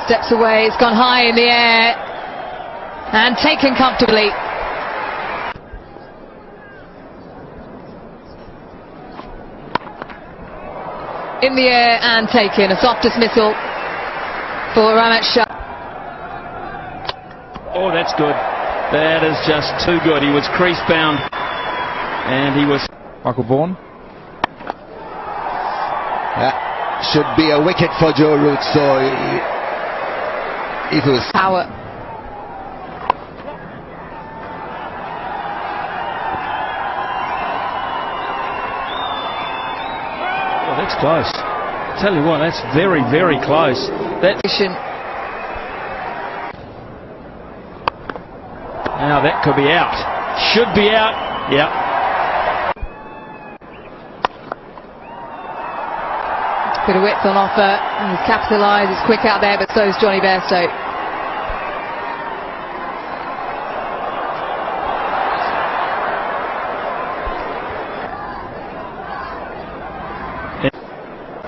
Steps away, it's gone high in the air and taken comfortably. In the air and taken. A soft dismissal for Ramat Shah. Oh, that's good. That is just too good. He was crease bound and he was... Michael Vaughan. That should be a wicket for Joe Root, so it was power. Oh, that's close. Tell you what, that's very, very close. That... Now that could be out. Should be out. Yep. Bit of width on offer. He's capitalised. He's quick out there, but so is Johnny Bairstow.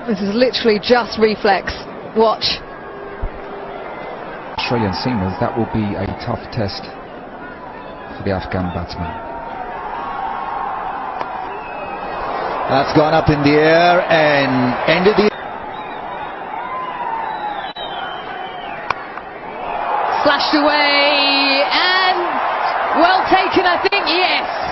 This is literally just reflex. Watch. Australian seamers, that will be a tough test for the Afghan batsman. That's gone up in the air and ended the... Slashed away and well taken, I think, yes.